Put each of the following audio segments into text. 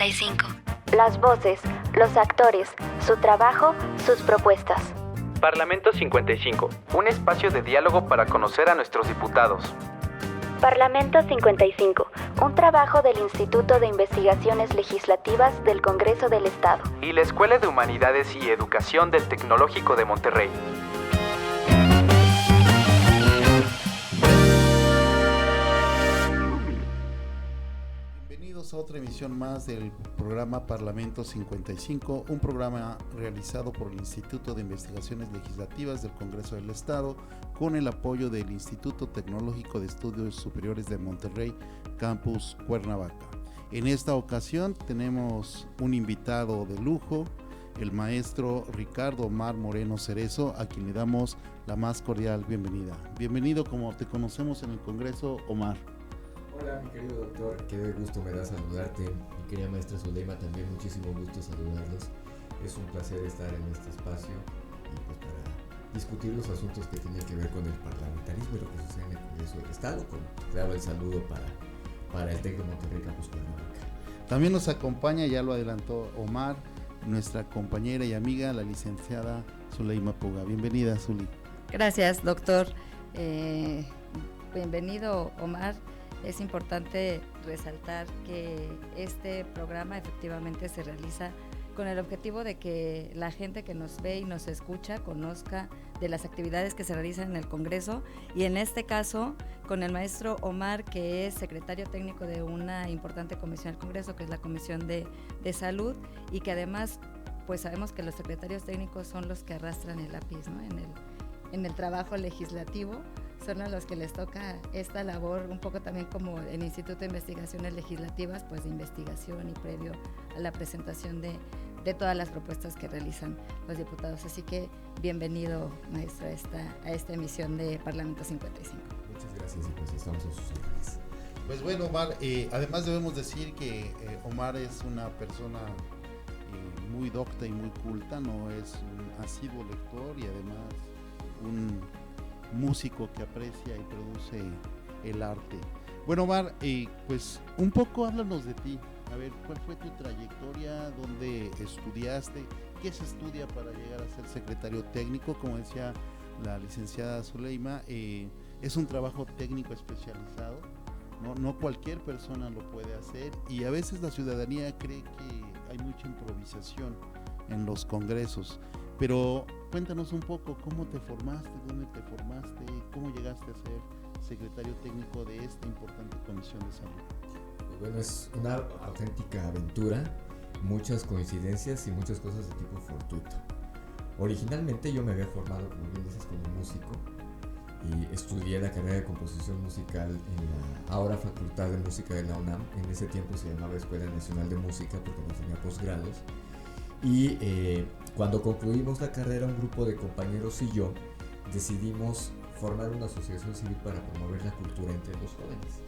55. Las voces, los actores, su trabajo, sus propuestas. Parlamento 55, un espacio de diálogo para conocer a nuestros diputados. Parlamento 55, un trabajo del Instituto de Investigaciones Legislativas del Congreso del Estado. Y la Escuela de Humanidades y Educación del Tecnológico de Monterrey. Bienvenidos a otra emisión más del programa Parlamento 55, un programa realizado por el Instituto de Investigaciones Legislativas del Congreso del Estado con el apoyo del Instituto Tecnológico de Estudios Superiores de Monterrey, Campus Cuernavaca. En esta ocasión tenemos un invitado de lujo, el maestro Ricardo Omar Moreno Cerezo, a quien le damos la más cordial bienvenida. Bienvenido, como te conocemos en el Congreso, Omar. Hola, mi querido doctor, qué gusto me da saludarte. Mi querida maestra Zuleima, también muchísimo gusto saludarlos. Es un placer estar en este espacio y pues para discutir los asuntos que tienen que ver con el parlamentarismo y lo que sucede en el Congreso del Estado. Claro, el saludo para el TEC de Monterrey, Campus Cuernavaca. También nos acompaña, ya lo adelantó Omar, nuestra compañera y amiga, la licenciada Zuleima Puga. Bienvenida, Zuli. Gracias, doctor. Bienvenido, Omar. Es importante resaltar que este programa efectivamente se realiza con el objetivo de que la gente que nos ve y nos escucha conozca de las actividades que se realizan en el Congreso, y en este caso con el maestro Omar, que es secretario técnico de una importante comisión del Congreso, que es la Comisión de Salud, y que además pues sabemos que los secretarios técnicos son los que arrastran el lápiz, ¿no? en el trabajo legislativo. Son a los que les toca esta labor, un poco también como el Instituto de Investigaciones Legislativas, pues de investigación y previo a la presentación de todas las propuestas que realizan los diputados. Así que bienvenido, maestro, a esta emisión de Parlamento 55. Muchas gracias y pues estamos en sus órdenes. Pues bueno, Omar, además debemos decir que Omar es una persona muy docta y muy culta, no es un asiduo lector y además un músico que aprecia y produce el arte. Bueno, Omar, pues un poco háblanos de ti. A ver, ¿cuál fue tu trayectoria? ¿Dónde estudiaste? ¿Qué se estudia para llegar a ser secretario técnico? Como decía la licenciada Zuleima, es un trabajo técnico especializado, no cualquier persona lo puede hacer, y a veces la ciudadanía cree que hay mucha improvisación en los congresos. Pero cuéntanos un poco, ¿cómo te formaste? ¿Dónde te formaste? ¿Cómo llegaste a ser secretario técnico de esta importante comisión de salud? Bueno, es una auténtica aventura, muchas coincidencias y muchas cosas de tipo fortuito. Originalmente yo me había formado, como bien dices, como músico y estudié la carrera de composición musical en la ahora Facultad de Música de la UNAM. En ese tiempo se llamaba Escuela Nacional de Música porque no tenía posgrados. Y cuando concluimos la carrera, un grupo de compañeros y yo decidimos formar una asociación civil para promover la cultura entre los jóvenes.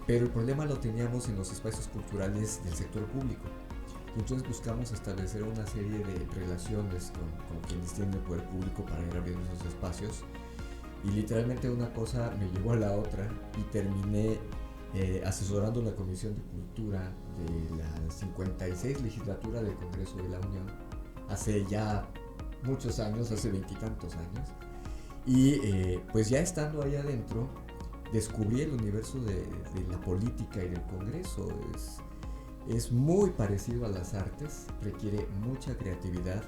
Pero el problema lo teníamos en los espacios culturales del sector público. Y entonces buscamos establecer una serie de relaciones con quienes tienen el poder público para ir abriendo esos espacios. Y literalmente una cosa me llevó a la otra y terminé asesorando la Comisión de Cultura de la 56 legislatura del Congreso de la Unión hace ya muchos años, hace 20 y tantos años, y pues ya estando ahí adentro descubrí el universo de la política y del Congreso. Es muy parecido a las artes, requiere mucha creatividad,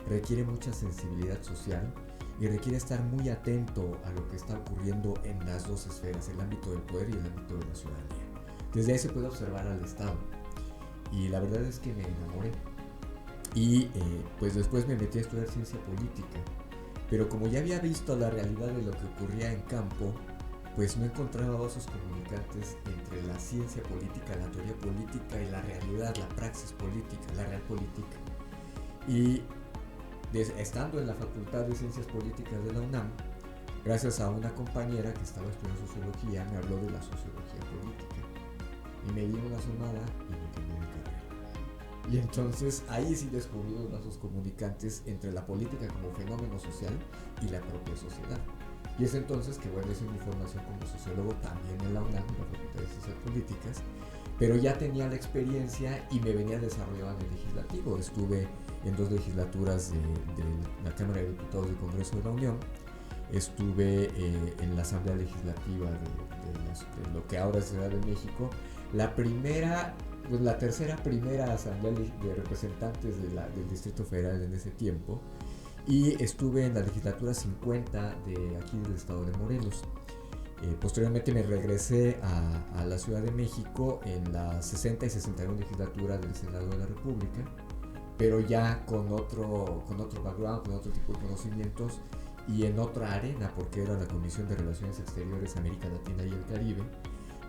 requiere mucha sensibilidad social y requiere estar muy atento a lo que está ocurriendo en las dos esferas, el ámbito del poder y el ámbito de la ciudadanía. Desde ahí se puede observar al Estado y la verdad es que me enamoré y pues después me metí a estudiar ciencia política, pero como ya había visto la realidad de lo que ocurría en campo, pues no encontraba vasos comunicantes entre la ciencia política, la teoría política y la realidad, la praxis política, la real política. Y estando en la Facultad de Ciencias Políticas de la UNAM, gracias a una compañera que estaba estudiando sociología, me habló de la sociología política y me dio una asomada y me cambié de carrera. Y entonces ahí sí descubrí los vasos comunicantes entre la política como fenómeno social y la propia sociedad. Y es entonces que, bueno, hice mi formación como sociólogo también en la UNAM, en la Facultad de Ciencias Políticas, pero ya tenía la experiencia y me venía desarrollando en el legislativo. Estuve en 2 legislaturas de la Cámara de Diputados del Congreso de la Unión, estuve en la Asamblea Legislativa de lo que ahora es Ciudad de México, la tercera primera Asamblea de Representantes del Distrito Federal en ese tiempo, y estuve en la legislatura 50 de aquí del estado de Morelos. Posteriormente me regresé a la Ciudad de México en la 60 y 61 legislatura del Senado de la República, pero ya con otro background, con otro tipo de conocimientos y en otra arena, porque era la Comisión de Relaciones Exteriores, América Latina y el Caribe.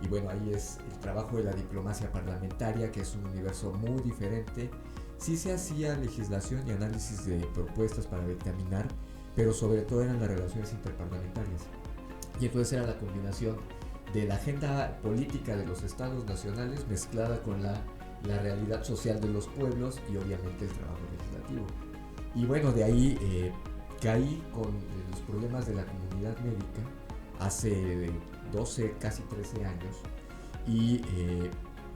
Y bueno, ahí es el trabajo de la diplomacia parlamentaria, que es un universo muy diferente. Sí se hacía legislación y análisis de propuestas para dictaminar, pero sobre todo eran las relaciones interparlamentarias. Y entonces era la combinación de la agenda política de los estados nacionales mezclada con la realidad social de los pueblos y obviamente el trabajo legislativo. Y bueno, de ahí caí con los problemas de la comunidad médica hace 12, casi 13 años, y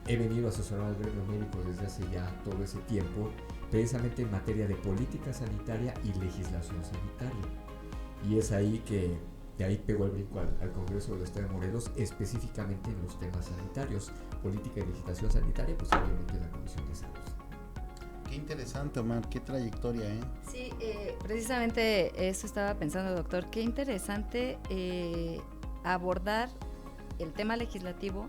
he venido a asesorar al gremio médico desde hace ya todo ese tiempo, precisamente en materia de política sanitaria y legislación sanitaria. Y es ahí que de ahí pegó el brinco al Congreso del Estado de Morelos, específicamente en los temas sanitarios, política y legislación sanitaria, pues obviamente en la Comisión de Salud. Qué interesante, Omar, qué trayectoria, ¿eh? Sí, precisamente eso estaba pensando, doctor, qué interesante abordar el tema legislativo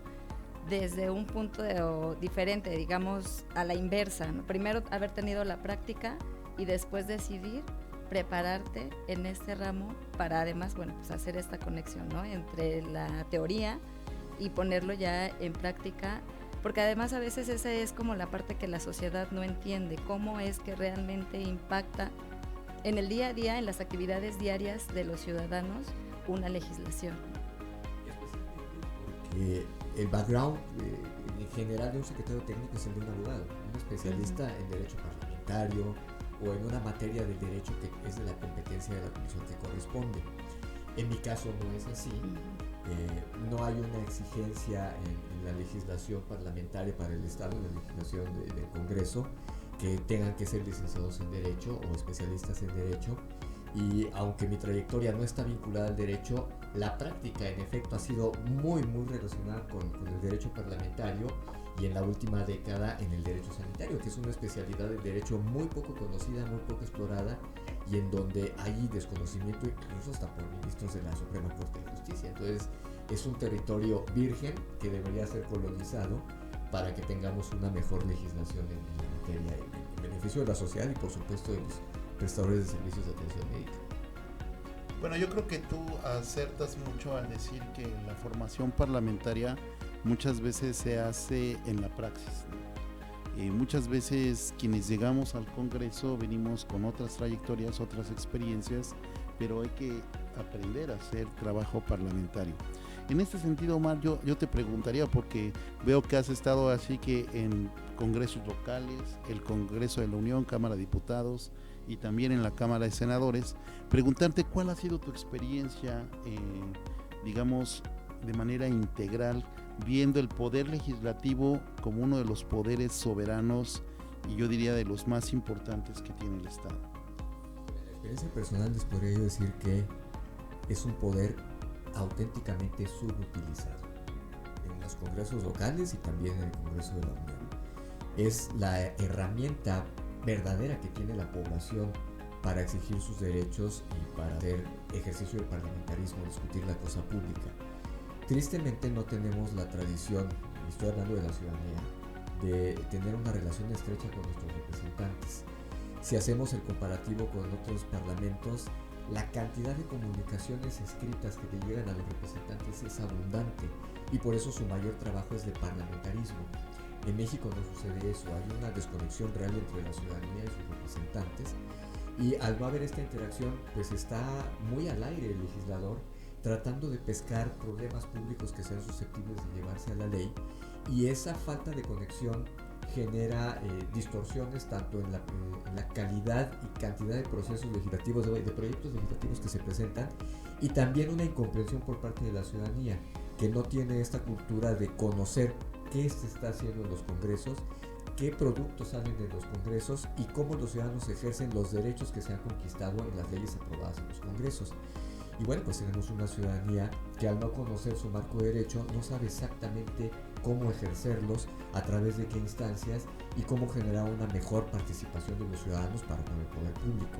desde un punto diferente, digamos, a la inversa, ¿no? Primero haber tenido la práctica y después decidir prepararte en este ramo para además, bueno, pues hacer esta conexión, ¿no?, entre la teoría y ponerlo ya en práctica, porque además a veces esa es como la parte que la sociedad no entiende, cómo es que realmente impacta en el día a día, en las actividades diarias de los ciudadanos, una legislación. El background en general de un secretario técnico es el de un abogado, un especialista en derecho parlamentario o en una materia del derecho que es de la competencia de la comisión que corresponde. En mi caso no es así. No hay una exigencia en la legislación parlamentaria para el Estado, en la legislación del Congreso, que tengan que ser licenciados en Derecho o especialistas en Derecho. Y aunque mi trayectoria no está vinculada al derecho, la práctica en efecto ha sido muy relacionada con el derecho parlamentario, y en la última década en el derecho sanitario, que es una especialidad del derecho muy poco conocida, muy poco explorada, y en donde hay desconocimiento incluso hasta por ministros de la Suprema Corte de Justicia. Entonces es un territorio virgen que debería ser colonizado para que tengamos una mejor legislación en la materia, en beneficio de la sociedad y por supuesto de los prestadores de servicios de atención médica. Bueno, yo creo que tú acertas mucho al decir que la formación parlamentaria muchas veces se hace en la praxis, ¿no? Muchas veces quienes llegamos al Congreso venimos con otras trayectorias, otras experiencias, pero hay que aprender a hacer trabajo parlamentario. En este sentido, Omar, yo te preguntaría, porque veo que has estado así que en congresos locales, el Congreso de la Unión, Cámara de Diputados y también en la Cámara de Senadores, preguntarte cuál ha sido tu experiencia, digamos, de manera integral, viendo el poder legislativo como uno de los poderes soberanos y yo diría de los más importantes que tiene el Estado. En la experiencia personal les podría yo decir que es un poder auténticamente subutilizado en los congresos locales y también en el Congreso de la Unión. Es la herramienta verdadera que tiene la población para exigir sus derechos y para hacer ejercicio del parlamentarismo, discutir la cosa pública. Tristemente no tenemos la tradición, estoy hablando de la ciudadanía, de tener una relación estrecha con nuestros representantes. Si hacemos el comparativo con otros parlamentos, la cantidad de comunicaciones escritas que te llegan a los representantes es abundante y por eso su mayor trabajo es de parlamentarismo. En México no sucede eso, hay una desconexión real entre la ciudadanía y sus representantes, y al no haber esta interacción, pues está muy al aire el legislador tratando de pescar problemas públicos que sean susceptibles de llevarse a la ley, y esa falta de conexión genera distorsiones tanto en la calidad y cantidad de procesos legislativos, de proyectos legislativos que se presentan, y también una incomprensión por parte de la ciudadanía que no tiene esta cultura de conocer qué se está haciendo en los congresos, qué productos salen de los congresos y cómo los ciudadanos ejercen los derechos que se han conquistado en las leyes aprobadas en los congresos. Y bueno, pues tenemos una ciudadanía que al no conocer su marco de derecho no sabe exactamente cómo ejercerlos, a través de qué instancias y cómo generar una mejor participación de los ciudadanos para con el poder público.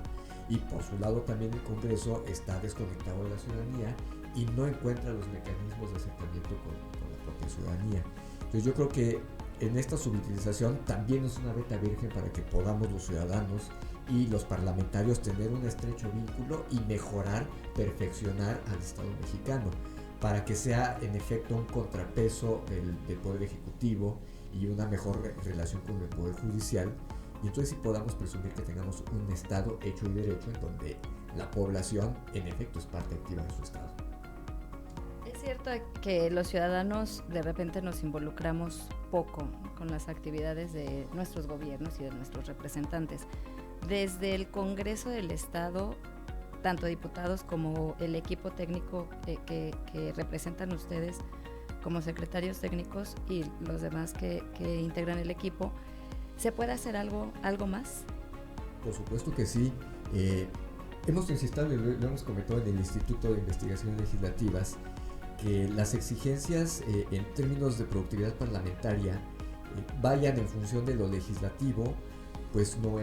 Y por su lado también el Congreso está desconectado de la ciudadanía y no encuentra los mecanismos de acercamiento con la propia ciudadanía. Entonces yo creo que en esta subutilización también es una beta virgen para que podamos los ciudadanos y los parlamentarios tener un estrecho vínculo y mejorar, perfeccionar al Estado mexicano, para que sea en efecto un contrapeso del Poder Ejecutivo y una mejor relación con el Poder Judicial, y entonces sí podamos presumir que tengamos un Estado hecho y derecho en donde la población en efecto es parte activa de su Estado. Es cierto que los ciudadanos de repente nos involucramos poco con las actividades de nuestros gobiernos y de nuestros representantes. Desde el Congreso del Estado, tanto diputados como el equipo técnico que representan ustedes como secretarios técnicos y los demás que integran el equipo, ¿se puede hacer algo más? Por supuesto que sí. Hemos insistido, lo hemos comentado en el Instituto de Investigaciones Legislativas, que las exigencias en términos de productividad parlamentaria vayan en función de lo legislativo, pues no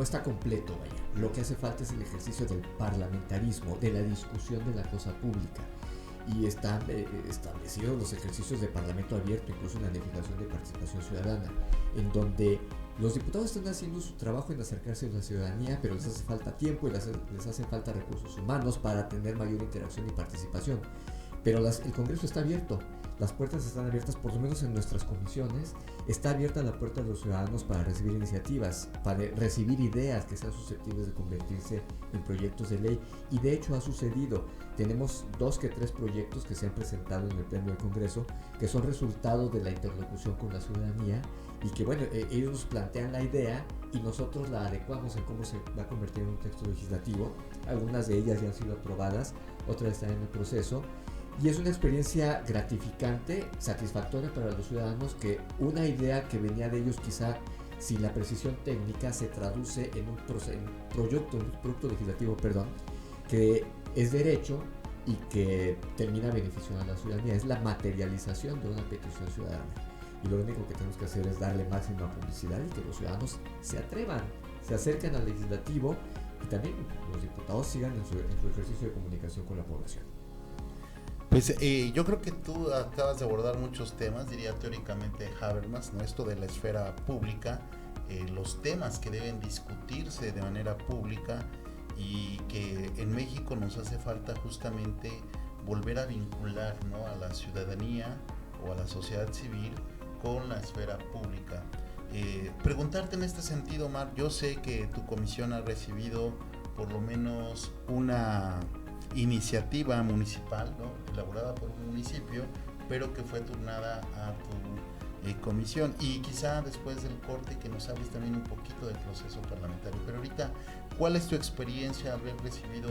está completo, vaya. Lo que hace falta es el ejercicio del parlamentarismo, de la discusión de la cosa pública. Y están establecidos los ejercicios de parlamento abierto, incluso en la legislación de participación ciudadana, en donde los diputados están haciendo su trabajo en acercarse a la ciudadanía, pero les hace falta tiempo y les hacen falta recursos humanos para tener mayor interacción y participación. Pero el Congreso está abierto, las puertas están abiertas, por lo menos en nuestras comisiones, está abierta la puerta de los ciudadanos para recibir iniciativas, para recibir ideas que sean susceptibles de convertirse en proyectos de ley, y de hecho ha sucedido. Tenemos 2 que 3 proyectos que se han presentado en el Pleno del Congreso, que son resultado de la interlocución con la ciudadanía, y que bueno, ellos nos plantean la idea y nosotros la adecuamos en cómo se va a convertir en un texto legislativo. Algunas de ellas ya han sido aprobadas, otras están en el proceso. Y es una experiencia gratificante, satisfactoria para los ciudadanos, que una idea que venía de ellos quizá sin la precisión técnica se traduce en un producto legislativo, que es derecho y que termina beneficiando a la ciudadanía. Es la materialización de una petición ciudadana. Y lo único que tenemos que hacer es darle máxima publicidad y que los ciudadanos se atrevan, se acerquen al legislativo y también los diputados sigan en su ejercicio de comunicación con la población. Pues yo creo que tú acabas de abordar muchos temas, diría teóricamente Habermas, ¿no? Esto de la esfera pública, los temas que deben discutirse de manera pública, y que en México nos hace falta justamente volver a vincular, ¿no?, a la ciudadanía o a la sociedad civil con la esfera pública. Preguntarte en este sentido, Omar, yo sé que tu comisión ha recibido por lo menos una iniciativa municipal, ¿no?, elaborada por un municipio, pero que fue turnada a tu comisión, y quizá después del corte que nos hables también un poquito del proceso parlamentario. Pero ahorita, ¿cuál es tu experiencia al haber recibido,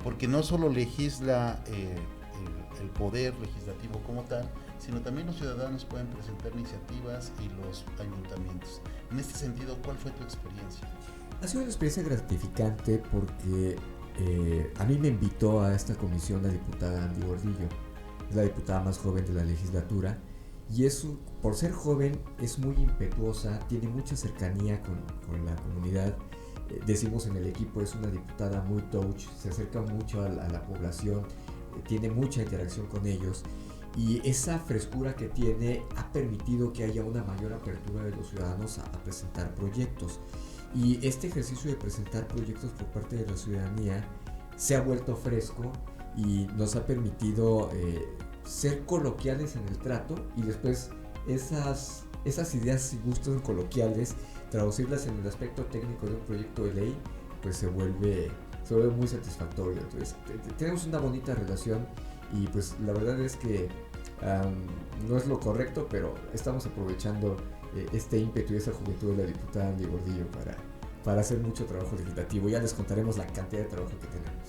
porque no solo legisla el poder legislativo como tal, sino también los ciudadanos pueden presentar iniciativas y los ayuntamientos? En este sentido, ¿cuál fue tu experiencia? Ha sido una experiencia gratificante porque a mí me invitó a esta comisión la diputada Andy Gordillo, es la diputada más joven de la legislatura, y por ser joven es muy impetuosa, tiene mucha cercanía con la comunidad. Decimos en el equipo, es una diputada muy touch, se acerca mucho a la población, tiene mucha interacción con ellos, y esa frescura que tiene ha permitido que haya una mayor apertura de los ciudadanos a presentar proyectos. Y este ejercicio de presentar proyectos por parte de la ciudadanía se ha vuelto fresco y nos ha permitido ser coloquiales en el trato, y después esas ideas y gustos coloquiales, traducirlas en el aspecto técnico de un proyecto de ley, pues se vuelve muy satisfactorio. Entonces tenemos una bonita relación, y pues la verdad es que no es lo correcto, pero estamos aprovechando este ímpetu y esa juventud de la diputada Andy Gordillo para hacer mucho trabajo legislativo. Ya les contaremos la cantidad de trabajo que tenemos.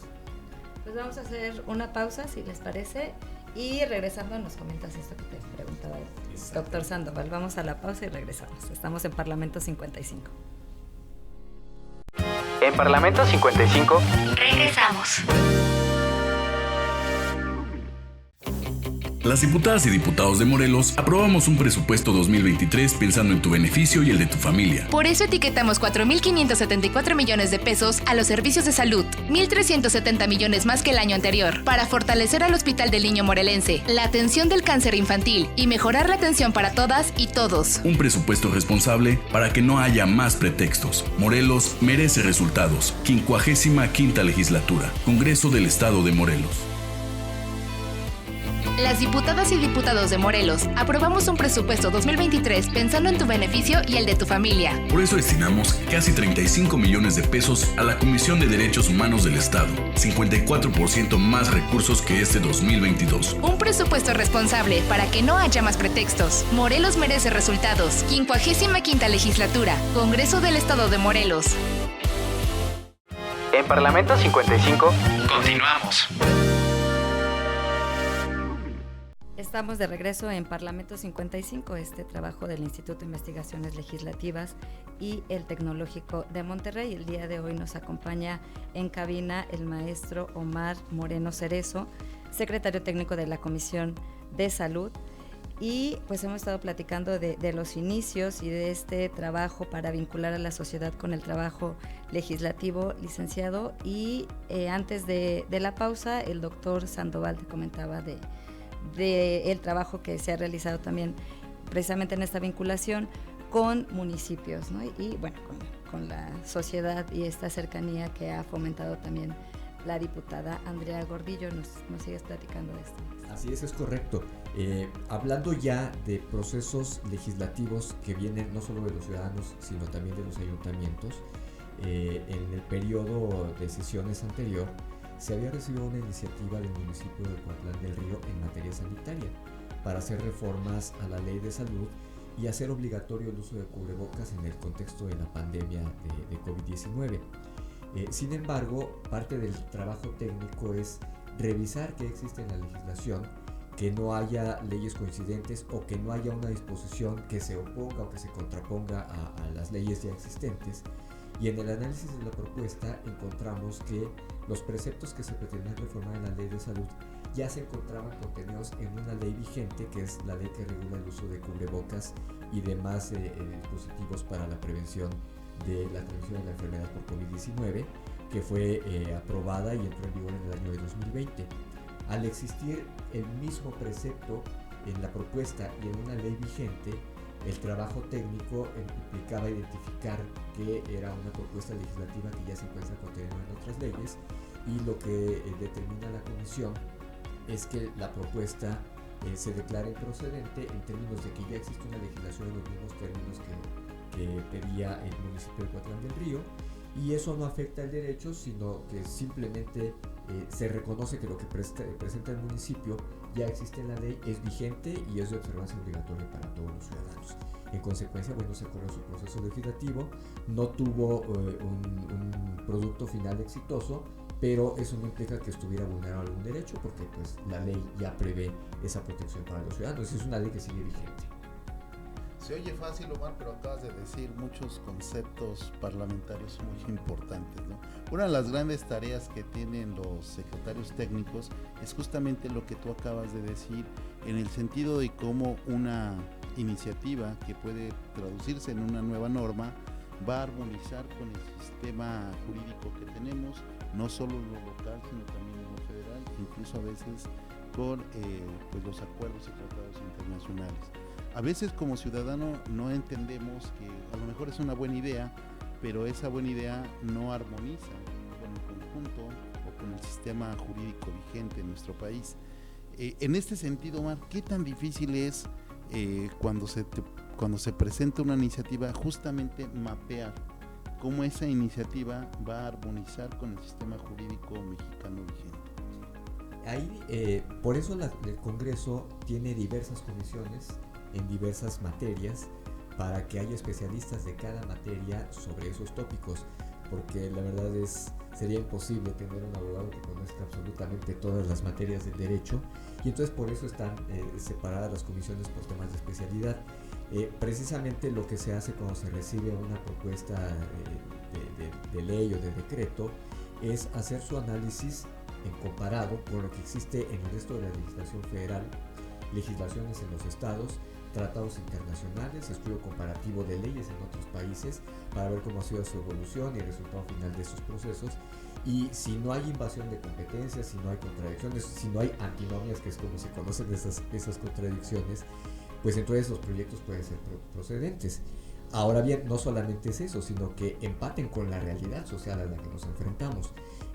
Pues vamos a hacer una pausa, si les parece, y regresando nos comentas esto que te pregunté. comentaba el doctor Sandoval. Vamos a la pausa y regresamos. Estamos en Parlamento 55. En Parlamento 55 Regresamos. Las diputadas y diputados de Morelos aprobamos un presupuesto 2023 pensando en tu beneficio y el de tu familia. Por eso etiquetamos 4.574 millones de pesos a los servicios de salud, 1.370 millones más que el año anterior, para fortalecer al Hospital del Niño Morelense, la atención del cáncer infantil y mejorar la atención para todas y todos. Un presupuesto responsable para que no haya más pretextos. Morelos merece resultados. 55ª legislatura. Congreso del Estado de Morelos. Las diputadas y diputados de Morelos aprobamos un presupuesto 2023 pensando en tu beneficio y el de tu familia. Por eso destinamos casi 35 millones de pesos a la Comisión de Derechos Humanos del Estado, 54% más recursos que este 2022. Un presupuesto responsable para que no haya más pretextos. Morelos merece resultados. 55ª legislatura, Congreso del Estado de Morelos. En Parlamento 55 continuamos. Estamos de regreso en Parlamento 55, este trabajo del Instituto de Investigaciones Legislativas y el Tecnológico de Monterrey. El día de hoy nos acompaña en cabina el maestro Omar Moreno Cerezo, secretario técnico de la Comisión de Salud. Y pues hemos estado platicando de los inicios y de este trabajo para vincular a la sociedad con el trabajo legislativo, licenciado. Y antes de la pausa, el doctor Sandoval te comentaba de el trabajo que se ha realizado también precisamente en esta vinculación con municipios, ¿no? Y bueno, con la sociedad y esta cercanía que ha fomentado también la diputada Andrea Gordillo. Nos sigues platicando de esto. Así es correcto. Hablando ya de procesos legislativos que vienen no solo de los ciudadanos, sino también de los ayuntamientos, en el periodo de sesiones anterior, se había recibido una iniciativa del municipio de Coatlán del Río en materia sanitaria para hacer reformas a la ley de salud y hacer obligatorio el uso de cubrebocas en el contexto de la pandemia de COVID-19. Sin embargo, parte del trabajo técnico es revisar qué existe en la legislación, que no haya leyes coincidentes o que no haya una disposición que se oponga o que se contraponga a las leyes ya existentes. Y en el análisis de la propuesta encontramos que los preceptos que se pretendían reformar en la ley de salud ya se encontraban contenidos en una ley vigente, que es la ley que regula el uso de cubrebocas y demás dispositivos para la prevención de la transmisión de la enfermedad por COVID-19, que fue aprobada y entró en vigor en el año de 2020. Al existir el mismo precepto en la propuesta y en una ley vigente, el trabajo técnico implicaba identificar que era una propuesta legislativa que ya se encuentra contenida en otras leyes, y lo que determina la comisión es que la propuesta se declare improcedente en términos de que ya existe una legislación en los mismos términos que pedía el municipio de Coatlán del Río, y eso no afecta el derecho, sino que simplemente se reconoce que lo que presenta el municipio ya existe en la ley, es vigente y es de observancia obligatoria para todos los ciudadanos. En consecuencia, bueno, se corrió su proceso legislativo, no tuvo un producto final exitoso, pero eso no implica que estuviera vulnerado algún derecho, porque pues la ley ya prevé esa protección para los ciudadanos, es una ley que sigue vigente. Se oye fácil, Omar, pero acabas de decir muchos conceptos parlamentarios muy importantes, ¿no? Una de las grandes tareas que tienen los secretarios técnicos es justamente lo que tú acabas de decir, en el sentido de cómo una iniciativa que puede traducirse en una nueva norma va a armonizar con el sistema jurídico que tenemos, no solo en lo local, sino también en lo federal, incluso a veces con pues los acuerdos y tratados internacionales. A veces como ciudadano no entendemos que a lo mejor es una buena idea, pero esa buena idea no armoniza con el conjunto o con el sistema jurídico vigente en nuestro país. En este sentido, Omar, ¿qué tan difícil es cuando se presenta una iniciativa justamente mapear cómo esa iniciativa va a armonizar con el sistema jurídico mexicano vigente? Ahí, por eso el Congreso tiene diversas comisiones en diversas materias para que haya especialistas de cada materia sobre esos tópicos, porque la verdad sería imposible tener un abogado que conozca abarca absolutamente todas las materias del derecho, y entonces por eso están separadas las comisiones por temas de especialidad. Precisamente lo que se hace cuando se recibe una propuesta de ley o de decreto es hacer su análisis en comparado con lo que existe en el resto de la legislación federal, legislaciones en los estados, tratados internacionales, estudio comparativo de leyes en otros países para ver cómo ha sido su evolución y el resultado final de esos procesos, y si no hay invasión de competencias, si no hay contradicciones, si no hay antinomias, que es como se conocen esas contradicciones, pues entonces los proyectos pueden ser procedentes. Ahora bien, no solamente es eso, sino que empaten con la realidad social a la que nos enfrentamos.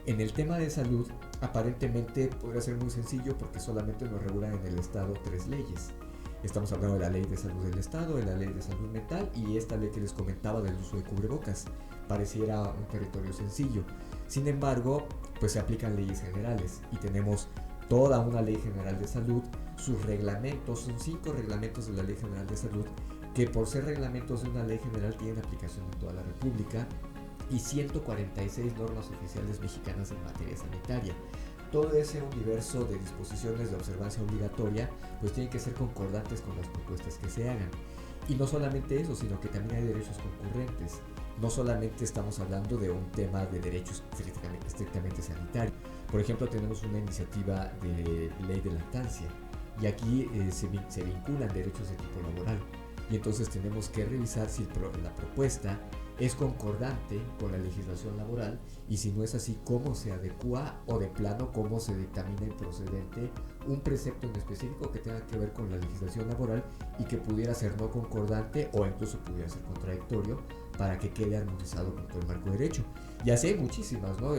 En el tema de salud, aparentemente podría ser muy sencillo porque solamente nos regulan en el Estado 3 leyes. Estamos hablando de la Ley de Salud del Estado, de la Ley de Salud Mental y esta ley que les comentaba del uso de cubrebocas. Pareciera un territorio sencillo. Sin embargo, pues se aplican leyes generales y tenemos toda una Ley General de Salud, sus reglamentos, son 5 reglamentos de la Ley General de Salud que por ser reglamentos de una ley general tienen aplicación en toda la República, y 146 normas oficiales mexicanas en materia sanitaria. Todo ese universo de disposiciones de observancia obligatoria pues tienen que ser concordantes con las propuestas que se hagan. Y no solamente eso, sino que también hay derechos concurrentes. No solamente estamos hablando de un tema de derechos estrictamente sanitarios. Por ejemplo, tenemos una iniciativa de ley de lactancia y aquí se vinculan derechos de tipo laboral. Y entonces tenemos que revisar si la propuesta es concordante con la legislación laboral y si no es así, cómo se adecua o de plano cómo se dictamina improcedente un precepto en específico que tenga que ver con la legislación laboral y que pudiera ser no concordante o incluso pudiera ser contradictorio para que quede armonizado con todo el marco de derecho. Y así hay muchísimas, ¿no?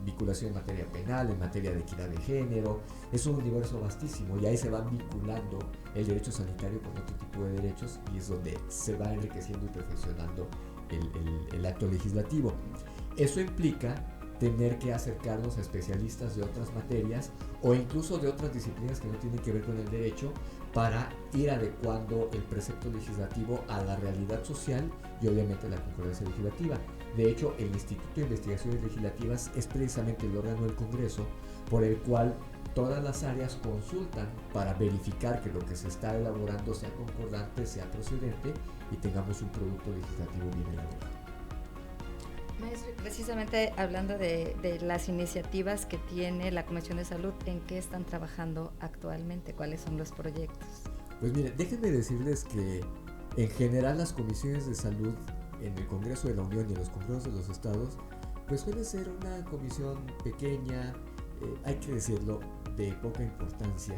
Vinculación en materia penal, en materia de equidad de género, es un universo vastísimo y ahí se van vinculando el derecho sanitario con otro tipo de derechos y es donde se va enriqueciendo y perfeccionando el acto legislativo. Eso implica tener que acercarnos a especialistas de otras materias o incluso de otras disciplinas que no tienen que ver con el derecho para ir adecuando el precepto legislativo a la realidad social y obviamente a la concordancia legislativa. De hecho, el Instituto de Investigaciones Legislativas es precisamente el órgano del Congreso por el cual todas las áreas consultan para verificar que lo que se está elaborando sea concordante, sea procedente y tengamos un producto legislativo bien elaborado. Maestro, precisamente hablando de las iniciativas que tiene la Comisión de Salud, ¿en qué están trabajando actualmente? ¿Cuáles son los proyectos? Pues miren, déjenme decirles que en general las comisiones de salud en el Congreso de la Unión y en los congresos de los estados pues suele ser una comisión pequeña, hay que decirlo, de poca importancia,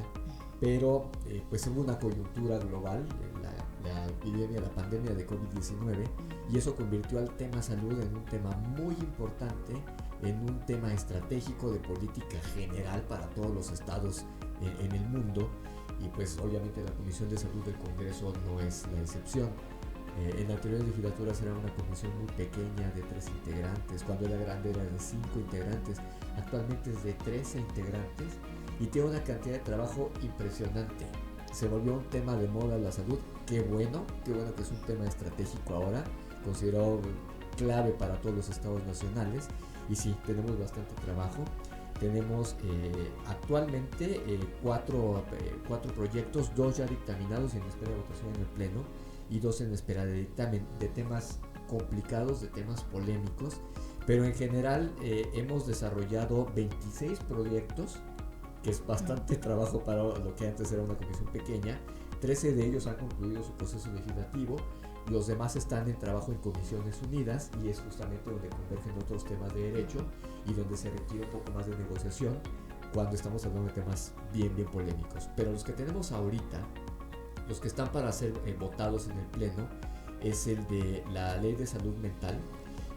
pero pues hubo una coyuntura global, la epidemia, la pandemia de COVID-19, y eso convirtió al tema salud en un tema muy importante, en un tema estratégico de política general para todos los estados en el mundo, y pues obviamente la Comisión de Salud del Congreso no es la excepción. En anteriores legislaturas era una comisión muy pequeña de 3 integrantes, cuando era grande era de 5 integrantes, actualmente es de 13 integrantes y tiene una cantidad de trabajo impresionante. Se volvió un tema de moda la salud, qué bueno que es un tema estratégico ahora, considerado clave para todos los estados nacionales y sí, tenemos bastante trabajo. Tenemos actualmente 4 proyectos, 2 ya dictaminados y en espera de votación en el Pleno y 2 en espera de dictamen, de temas complicados, de temas polémicos, pero en general hemos desarrollado 26 proyectos, que es bastante trabajo para lo que antes era una comisión pequeña. 13 de ellos han concluido su proceso legislativo, los demás están en trabajo en comisiones unidas y es justamente donde convergen otros temas de derecho y donde se requiere un poco más de negociación cuando estamos hablando de temas bien polémicos. Pero los que tenemos ahorita, los que están para ser votados en el Pleno, es el de la Ley de Salud Mental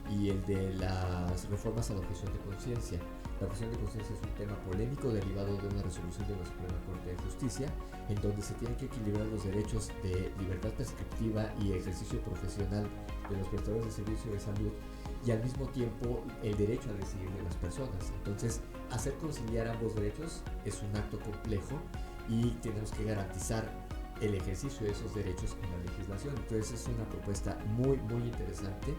y el de las reformas a la objeción de conciencia. La objeción de conciencia es un tema polémico derivado de una resolución de la Suprema Corte de Justicia, en donde se tienen que equilibrar los derechos de libertad prescriptiva y ejercicio profesional de los prestadores de servicio de salud y al mismo tiempo el derecho a decidir de las personas. Entonces, hacer conciliar ambos derechos es un acto complejo y tenemos que garantizar el ejercicio de esos derechos en la legislación. Entonces es una propuesta muy interesante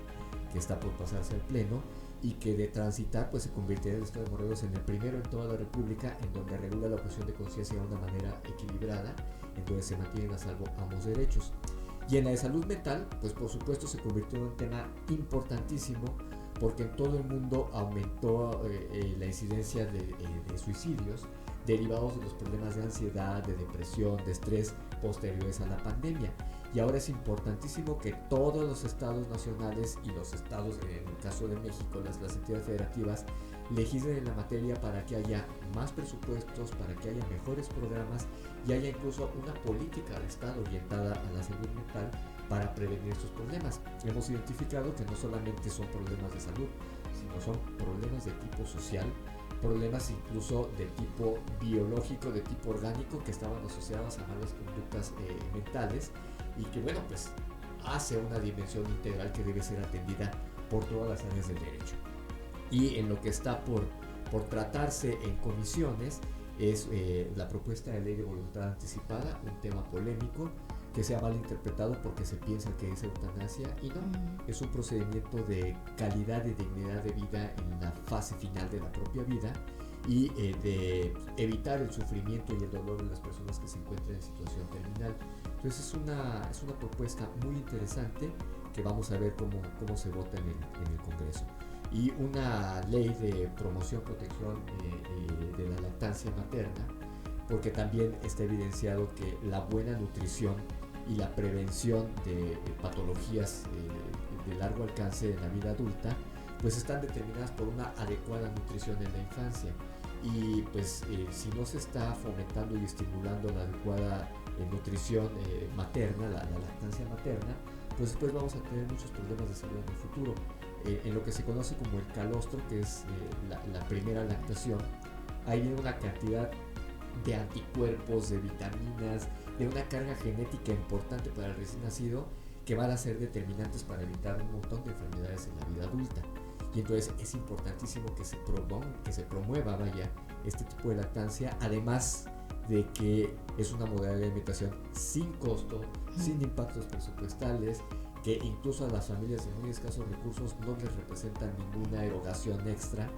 que está por pasarse al Pleno y que de transitar pues se convirtiera el estado de Morelos en el primero en toda la República en donde regula la objeción de conciencia de una manera equilibrada, en donde se mantienen a salvo ambos derechos. Y en la de salud mental, pues por supuesto se convirtió en un tema importantísimo, porque en todo el mundo aumentó la incidencia de suicidios derivados de los problemas de ansiedad, de depresión, de estrés posteriores a la pandemia. Y ahora es importantísimo que todos los estados nacionales y los estados, en el caso de México, las entidades federativas, legislen en la materia para que haya más presupuestos, para que haya mejores programas y haya incluso una política de Estado orientada a la salud mental para prevenir estos problemas. Hemos identificado que no solamente son problemas de salud, sino son problemas de tipo social, problemas incluso de tipo biológico, de tipo orgánico, que estaban asociados a malas conductas mentales, y que bueno, pues hace una dimensión integral que debe ser atendida por todas las áreas del derecho. Y en lo que está por tratarse en comisiones es la propuesta de ley de voluntad anticipada, un tema polémico que se ha mal interpretado porque se piensa que es eutanasia y no, es un procedimiento de calidad y dignidad de vida en la fase final de la propia vida y de evitar el sufrimiento y el dolor de las personas que se encuentran en situación terminal. Entonces es una propuesta muy interesante que vamos a ver cómo se vota en el Congreso. Y una ley de promoción, protección de la lactancia materna, porque también está evidenciado que la buena nutrición y la prevención de patologías de largo alcance en la vida adulta, pues están determinadas por una adecuada nutrición en la infancia. Y pues si no se está fomentando y estimulando la adecuada nutrición materna, la lactancia materna, pues después vamos a tener muchos problemas de salud en el futuro. En lo que se conoce como el calostro, que es la primera lactación, hay una cantidad de anticuerpos, de vitaminas, de una carga genética importante para el recién nacido que van a ser determinantes para evitar un montón de enfermedades en la vida adulta. Y entonces es importantísimo que se promueva este tipo de lactancia, además de que es una modalidad de alimentación sin costo, sin impactos presupuestales, que incluso a las familias de muy escasos recursos no les representan ninguna erogación extra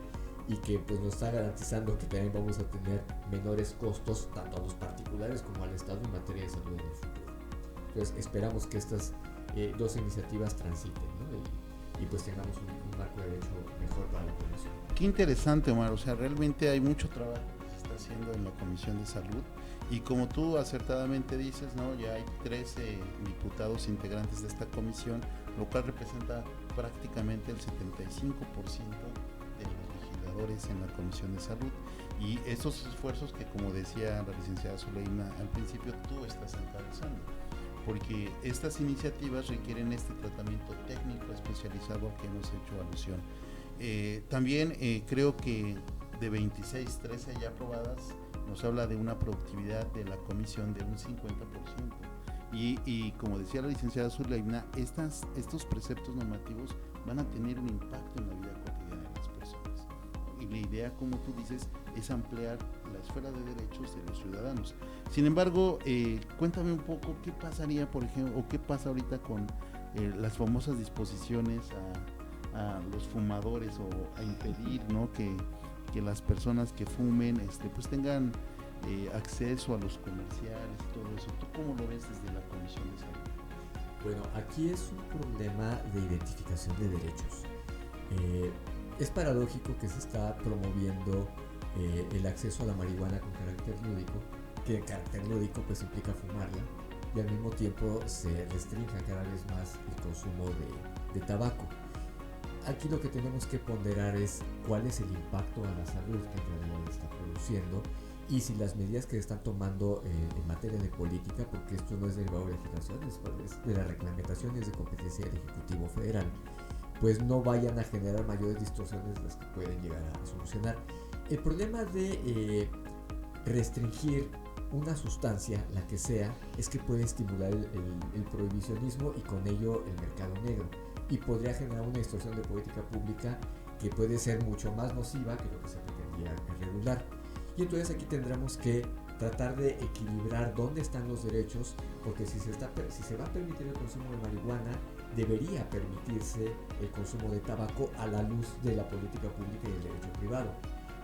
y que pues nos está garantizando que también vamos a tener menores costos tanto a los particulares como al Estado en materia de salud en el futuro. Entonces esperamos que estas dos iniciativas transiten, ¿no? y pues tengamos un marco de derecho mejor para la población. Qué interesante, Omar, o sea, realmente hay mucho trabajo que se está haciendo en la Comisión de Salud y como tú acertadamente dices, ¿no? Ya hay 13 diputados integrantes de esta comisión, lo cual representa prácticamente el 75% de los legisladores en la Comisión de Salud, y esos esfuerzos que, como decía la licenciada Zuleima al principio, tú estás encabezando, porque estas iniciativas requieren este tratamiento técnico especializado al que hemos hecho alusión. También creo que de 26, 13 ya aprobadas, nos habla de una productividad de la comisión de un 50%. Y como decía la licenciada Zuleima, estos preceptos normativos van a tener un impacto en la vida cotidiana de las personas. Y la idea, como tú dices, es ampliar la esfera de derechos de los ciudadanos. Sin embargo, cuéntame un poco qué pasaría, por ejemplo, o qué pasa ahorita con las famosas disposiciones a los fumadores o a impedir, ¿no? que las personas que fumen pues tengan acceso a los comerciales y todo eso. ¿Tú cómo lo ves desde la Comisión de Salud? Bueno, aquí es un problema de identificación de derechos. Es paradójico que se está promoviendo el acceso a la marihuana con carácter lúdico, que el carácter lúdico pues implica fumarla, y al mismo tiempo se restrinja cada vez más el consumo de tabaco. Aquí lo que tenemos que ponderar es cuál es el impacto a la salud que en realidad está produciendo y si las medidas que se están tomando en materia de política, porque esto no es derivado de legislación, es de la reglamentación y es de competencia del Ejecutivo Federal, pues no vayan a generar mayores distorsiones de las que pueden llegar a solucionar. El problema de restringir una sustancia, la que sea, es que puede estimular el prohibicionismo y con ello el mercado negro, y podría generar una distorsión de política pública que puede ser mucho más nociva que lo que se pretendía regular. Y entonces aquí tendremos que tratar de equilibrar dónde están los derechos, porque si se va a permitir el consumo de marihuana, debería permitirse el consumo de tabaco a la luz de la política pública y el derecho privado.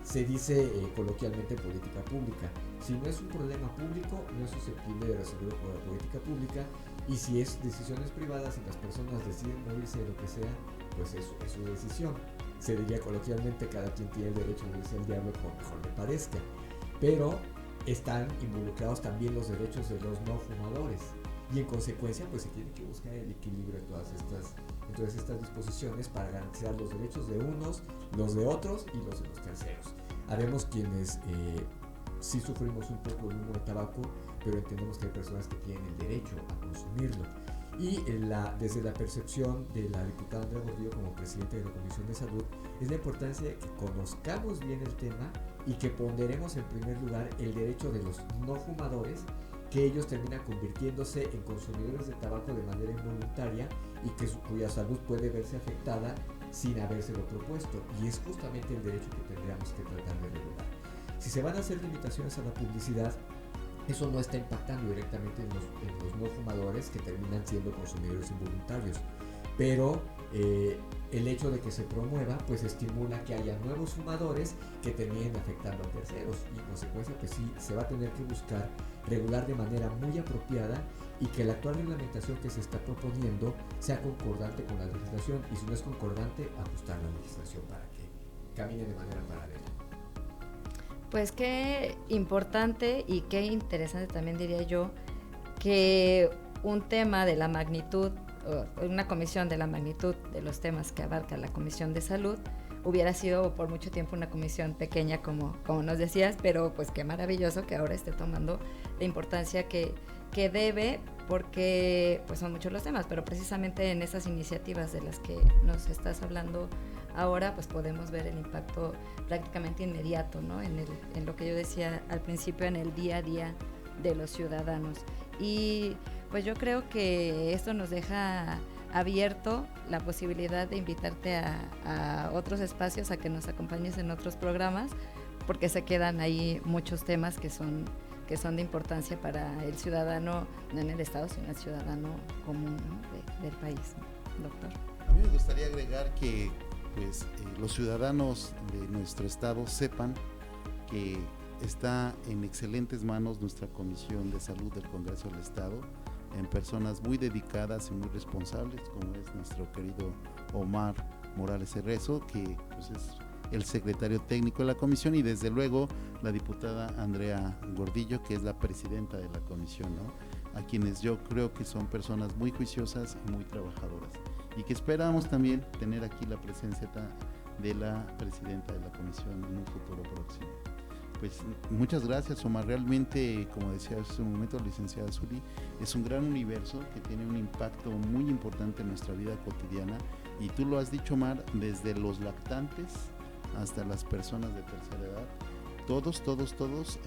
Se dice coloquialmente política pública. Si no es un problema público, no es susceptible de resolverlo por la política pública, y si es decisiones privadas y las personas deciden morirse de lo que sea, pues es su decisión. Se diría coloquialmente, cada quien tiene el derecho de irse al diablo como mejor le parezca. Pero están involucrados también los derechos de los no fumadores, y en consecuencia pues se tiene que buscar el equilibrio en todas estas disposiciones para garantizar los derechos de unos, los de otros y los de los terceros. Habemos quienes sí sufrimos un poco el humo de tabaco, pero entendemos que hay personas que tienen el derecho a consumirlo. Y desde la percepción de la diputada Andrea Gordillo como presidenta de la Comisión de Salud, es la importancia de que conozcamos bien el tema y que ponderemos en primer lugar el derecho de los no fumadores, que ellos terminan convirtiéndose en consumidores de tabaco de manera involuntaria y cuya salud puede verse afectada sin habérselo propuesto, y es justamente el derecho que tendríamos que tratar de regular. Si se van a hacer limitaciones a la publicidad, eso no está impactando directamente en los no fumadores, que terminan siendo consumidores involuntarios, pero el hecho de que se promueva pues estimula que haya nuevos fumadores que terminen afectando a terceros, y en consecuencia pues sí se va a tener que buscar regular de manera muy apropiada, y que la actual reglamentación que se está proponiendo sea concordante con la legislación, y si no es concordante, ajustar la legislación para que camine de manera paralela. Pues qué importante y qué interesante también, diría yo, que un tema de la magnitud, una comisión de la magnitud de los temas que abarca la Comisión de Salud, hubiera sido por mucho tiempo una comisión pequeña, como nos decías, pero pues qué maravilloso que ahora esté tomando la importancia que debe, porque pues son muchos los temas, pero precisamente en esas iniciativas de las que nos estás hablando ahora, pues podemos ver el impacto prácticamente inmediato, ¿no? En lo que yo decía al principio, en el día a día de los ciudadanos. Y pues yo creo que esto nos deja abierto la posibilidad de invitarte a otros espacios, a que nos acompañes en otros programas, porque se quedan ahí muchos temas que son de importancia para el ciudadano, no en el Estado, sino el ciudadano común, ¿no? del país, doctor. A mí me gustaría agregar que pues, los ciudadanos de nuestro Estado sepan que está en excelentes manos nuestra Comisión de Salud del Congreso del Estado, en personas muy dedicadas y muy responsables, como es nuestro querido Omar Morales Cerezo, que pues, es el secretario técnico de la comisión, y desde luego la diputada Andrea Gordillo, que es la presidenta de la comisión, ¿no? A quienes yo creo que son personas muy juiciosas y muy trabajadoras, y que esperamos también tener aquí la presencia de la presidenta de la comisión en un futuro próximo. Pues muchas gracias, Omar. Realmente, como decía hace un momento la licenciada Zuli, es un gran universo que tiene un impacto muy importante en nuestra vida cotidiana, y tú lo has dicho, Omar, desde los lactantes hasta las personas de tercera edad, todos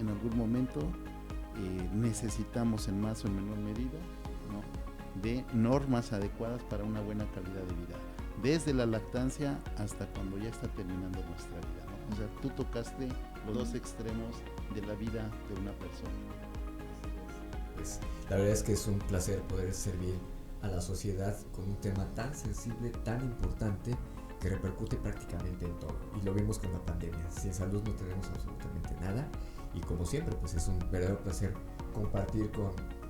en algún momento necesitamos en más o en menor medida, ¿no?, de normas adecuadas para una buena calidad de vida, desde la lactancia hasta cuando ya está terminando nuestra vida, ¿no? O sea, tú tocaste los dos extremos de la vida de una persona. Pues la verdad es que es un placer poder servir a la sociedad con un tema tan sensible, tan importante, que repercute prácticamente en todo, y lo vimos con la pandemia. Sin salud no tenemos absolutamente nada, y como siempre pues es un verdadero placer compartir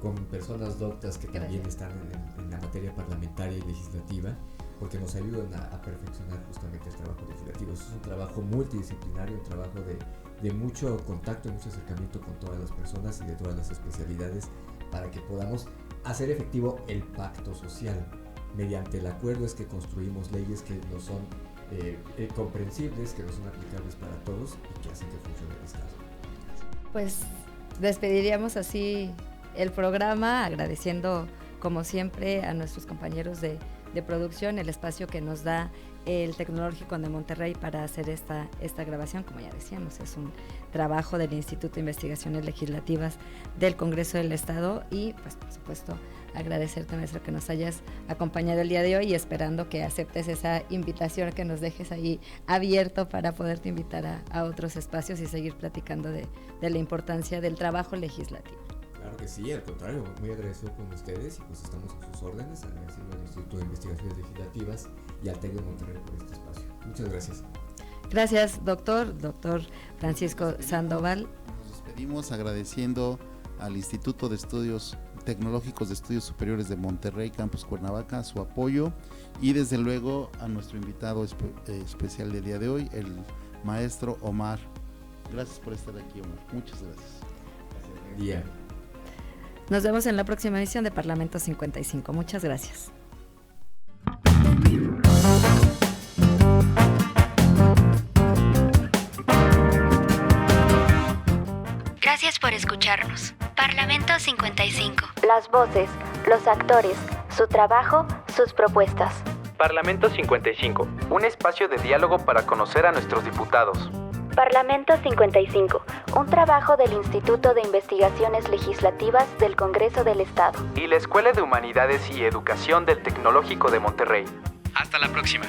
con personas doctas que también están en la materia parlamentaria y legislativa, porque nos ayudan a perfeccionar justamente el trabajo legislativo. Es un trabajo multidisciplinario, un trabajo de mucho contacto y mucho acercamiento con todas las personas y de todas las especialidades, para que podamos hacer efectivo el pacto social. Mediante el acuerdo es que construimos leyes que no son comprensibles, que no son aplicables para todos y que hacen que funcione el Estado. Pues despediríamos así el programa, agradeciendo como siempre a nuestros compañeros de producción el espacio que nos da el Tecnológico de Monterrey para hacer esta grabación. Como ya decíamos, es un trabajo del Instituto de Investigaciones Legislativas del Congreso del Estado, y pues por supuesto agradecerte, maestro, que nos hayas acompañado el día de hoy, y esperando que aceptes esa invitación, que nos dejes ahí abierto para poderte invitar a otros espacios y seguir platicando de la importancia del trabajo legislativo. Claro que sí, al contrario, muy agradecido con ustedes y pues estamos a sus órdenes, agradeciendo al Instituto de Investigaciones Legislativas y al TEC de Monterrey por este espacio. Muchas gracias. Gracias, doctor Francisco Sandoval. Nos despedimos agradeciendo al Instituto de Estudios Tecnológicos de Estudios Superiores de Monterrey, Campus Cuernavaca, su apoyo, y desde luego a nuestro invitado especial del día de hoy, el maestro Omar. Gracias por estar aquí, Omar. Muchas gracias. Buen día. Nos vemos en la próxima edición de Parlamento 55. Muchas gracias. Gracias por escucharnos. Parlamento 55. Las voces, los actores, su trabajo, sus propuestas. Parlamento 55, un espacio de diálogo para conocer a nuestros diputados. Parlamento 55, un trabajo del Instituto de Investigaciones Legislativas del Congreso del Estado. Y la Escuela de Humanidades y Educación del Tecnológico de Monterrey. Hasta la próxima.